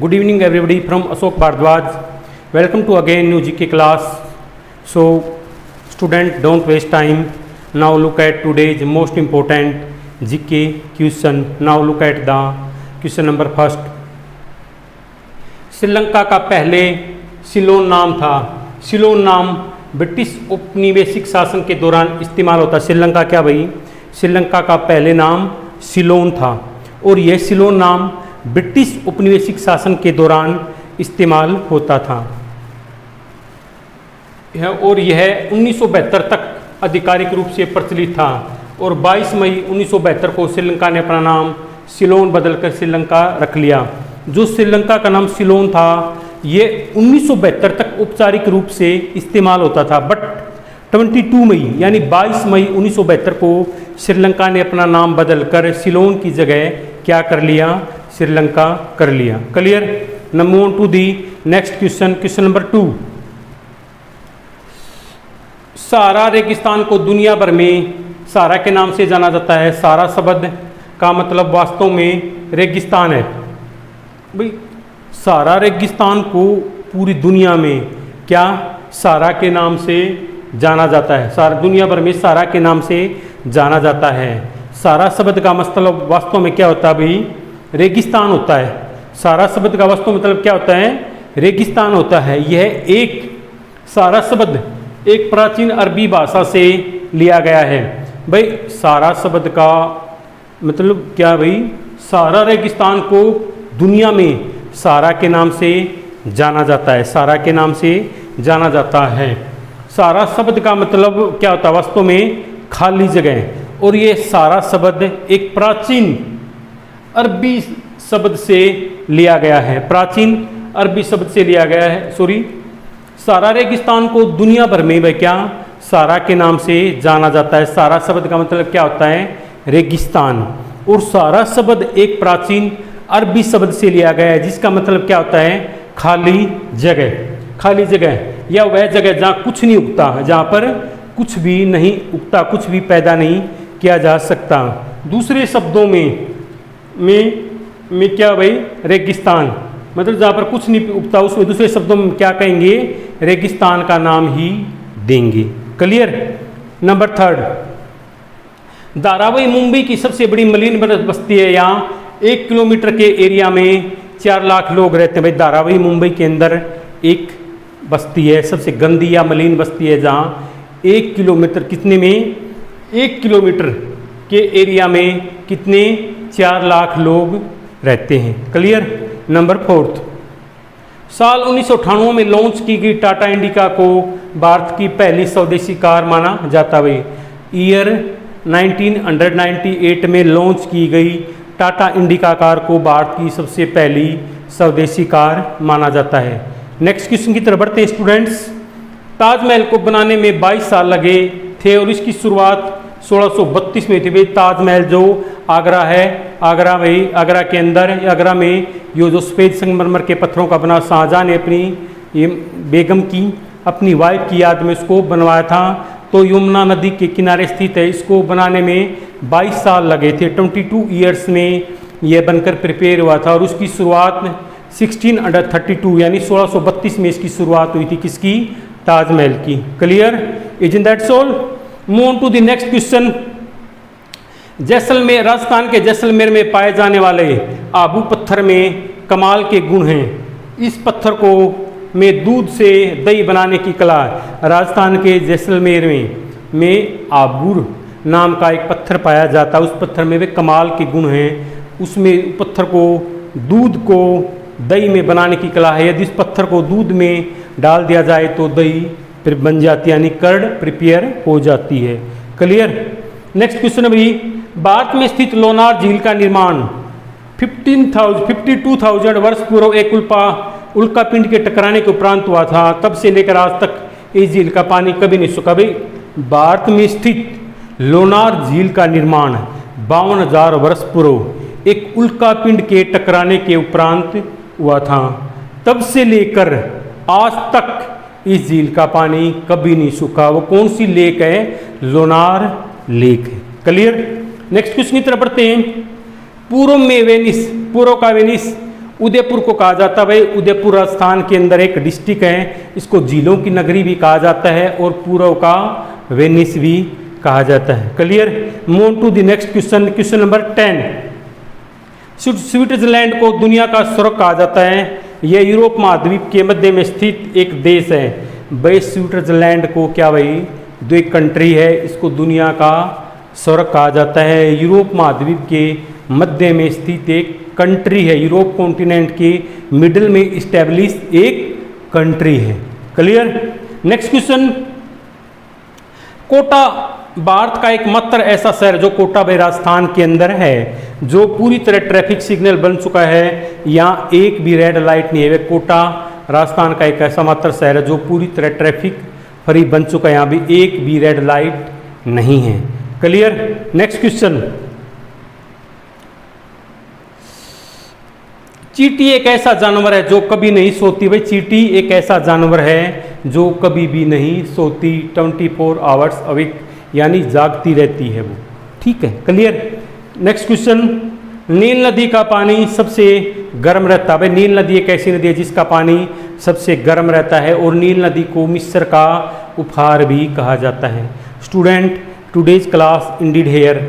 Good evening everybody from Ashok Bhardwaj. Welcome to again new GK class. So student, don't waste time. Now look at today's most important GK question. Now look at the question number first. Sri Lanka का पहले सिलोन नाम था। सिलोन नाम British औपनिवेशिक शासन के दौरान इस्तेमाल होता। श्रीलंका क्या भाई? श्रीलंका का पहले नाम सिलोन था और यह सिलोन नाम ब्रिटिश औपनिवेशिक शासन के दौरान इस्तेमाल होता था और यह 1972 तक आधिकारिक रूप से प्रचलित था और 22 मई 1972 को श्रीलंका ने अपना नाम सिलोन बदलकर श्रीलंका रख लिया। जो श्रीलंका का नाम सिलोन था ये 1972 तक औपचारिक रूप से इस्तेमाल होता था, बट 22 मई यानी 22 मई 1972 को श्रीलंका ने अपना नाम बदलकर सिलोन की जगह क्या कर लिया? श्रीलंका कर लिया। Clear? Now move on to the next question. Question number 2। Sahara रेगिस्तान को दुनिया भर में सहारा के नाम से जाना जाता है। सहारा शब्द का मतलब वास्तव में रेगिस्तान है। भाई सहारा रेगिस्तान को पूरी दुनिया में क्या सहारा के नाम से जाना जाता है। सारा दुनिया भर में सहारा के नाम से जाना जाता है। सहारा शब्द का मतलब वास्तव में क्या होता है भाई? रेगिस्तान होता है। सहारा शब्द का वास्तव मतलब क्या होता है? रेगिस्तान होता है। यह एक सहारा शब्द एक प्राचीन अरबी भाषा से लिया गया है। भाई सहारा शब्द का मतलब क्या भाई? सहारा रेगिस्तान को दुनिया में सहारा के नाम से जाना जाता है। सहारा के नाम से जाना जाता है। सहारा शब्द का मतलब क्या होता है? वास्तव में खाली जगह। और ये सहारा शब्द एक प्राचीन अरबी शब्द से लिया गया है। प्राचीन अरबी शब्द से लिया गया है। सहारा रेगिस्तान को दुनिया भर में वह क्या सहारा के नाम से जाना जाता है। सहारा शब्द का मतलब क्या होता है? रेगिस्तान। और सहारा शब्द एक प्राचीन अरबी शब्द से लिया गया है जिसका मतलब क्या होता है? खाली जगह। खाली जगह या वह जगह जहाँ कुछ नहीं उगता, जहाँ पर कुछ भी नहीं उगता, कुछ भी पैदा नहीं किया जा सकता। दूसरे शब्दों में क्या भाई? रेगिस्तान मतलब जहाँ पर कुछ नहीं उगता, उसमें दूसरे शब्दों में क्या कहेंगे? रेगिस्तान का नाम ही देंगे। क्लियर? नंबर 3। धारावी मुंबई की सबसे बड़ी मलिन बस्ती है। यहाँ 1 किलोमीटर के एरिया में 4 लाख लोग रहते हैं। भाई धारावी मुंबई के अंदर एक बस्ती है, सबसे गंदी या मलिन बस्ती है, जहाँ 1 किलोमीटर कितने में 1 किलोमीटर के एरिया में कितने 4 लाख लोग रहते हैं। क्लियर? नंबर 4। साल 1998 में लॉन्च की गई टाटा इंडिका को भारत की पहली स्वदेशी कार माना जाता है। ईयर 1998 में लॉन्च की गई टाटा इंडिका कार को भारत की सबसे पहली स्वदेशी कार माना जाता है। नेक्स्ट क्वेश्चन की तरफ बढ़ते हैं स्टूडेंट्स। ताजमहल को बनाने में 22 साल लगे थे और इसकी शुरुआत 1632 में थी। भाई ताजमहल जो आगरा है, आगरा के अंदर, आगरा में ये जो सफ़ेद संगमरमर के पत्थरों का बना शाहजहां ने अपनी ये बेगम की अपनी वाइफ की याद में इसको बनवाया था। तो यमुना नदी के किनारे स्थित है। इसको बनाने में 22 साल लगे थे। 22 ईयर्स में यह बनकर प्रिपेयर हुआ था और उसकी शुरुआत 1632 यानी 1632 में इसकी शुरुआत हुई थी। किसकी? ताजमहल की। Clear? Is that's all? Move on to the next question. Jaisalmer, Rajasthan के जैसलमेर में पाए जाने वाले आबू पत्थर में कमाल के गुण हैं। इस पत्थर को में दूध से दही बनाने की कला। राजस्थान के जैसलमेर में आबूर नाम का एक पत्थर पाया जाता है। उस पत्थर में वे कमाल के गुण हैं। उसमें पत्थर को दूध को दही में बनाने की कला है। यदि इस पत्थर को दूध में डाल दिया जाए तो दही फिर बन जाती है, यानी कर्ड प्रिपेयर हो जाती है। क्लियर? नेक्स्ट क्वेश्चन है भाई, भारत में स्थित लोनार झील का निर्माण 52,000 वर्ष पूर्व एक उल्का पिंड के टकराने के उपरांत हुआ था। तब से लेकर आज तक इस झील का पानी कभी नहीं सूखा। भाई भारत में स्थित लोनार झील का निर्माण 52,000 वर्ष पूर्व एक उल्का पिंड के टकराने के उपरांत हुआ था। तब से लेकर आज तक इस झील का पानी कभी नहीं सूखा। वो कौन सी लेक है? लोनार लेक है। क्लियर? नेक्स्ट क्वेश्चन की तरफ बढ़ते हैं। पूर्व का वेनिस उदयपुर को कहा जाता है भाई, उदयपुर राजस्थान के अंदर एक डिस्ट्रिक्ट है, इसको झीलों की नगरी भी कहा जाता है और पूर्व का वेनिस भी कहा जाता है। Clear. Move to the next question, question number 10। Switzerland को दुनिया का स्वर्ग कहा जाता है। यह यूरोप महाद्वीप के मध्य में स्थित एक देश है। भाई स्विट्जरलैंड को क्या भाई, जो एक कंट्री है, इसको दुनिया का स्वर्ग कहा जाता है। यूरोप महाद्वीप के मध्य में स्थित एक कंट्री है, यूरोप कॉन्टिनेंट के मिडिल में स्टैब्लिश एक कंट्री है। Clear. Next question, Kota Bharat का एकमात्र ऐसा शहर जो कोटा भाई राजस्थान के अंदर है, जो पूरी तरह ट्रैफिक सिग्नल बन चुका है, यहाँ एक भी रेड लाइट नहीं है। वे कोटा राजस्थान का एक ऐसा मात्र शहर है जो पूरी तरह ट्रैफिक फ्री बन चुका है, यहाँ भी एक भी रेड लाइट नहीं है। क्लियर। नेक्स्ट क्वेश्चन, चींटी एक ऐसा जानवर है जो कभी नहीं सोती। भाई चींटी एक ऐसा जानवर है जो कभी भी नहीं सोती, 24 आवर्स अविक, यानी जागती रहती है वो। ठीक है। क्लियर। नेक्स्ट क्वेश्चन, नील नदी का पानी सबसे गर्म रहता है। भाई नील नदी एक ऐसी नदी है जिसका पानी सबसे गर्म रहता है और नील नदी को मिस्र का उपहार भी कहा जाता है। Student, today's class indeed here,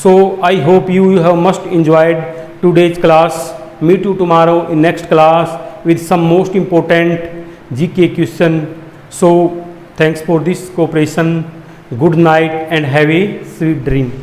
so I hope you have must enjoyed today's class. Meet you tomorrow in next class with some most important GK question. So thanks for this cooperation. Good night and have a sweet dream.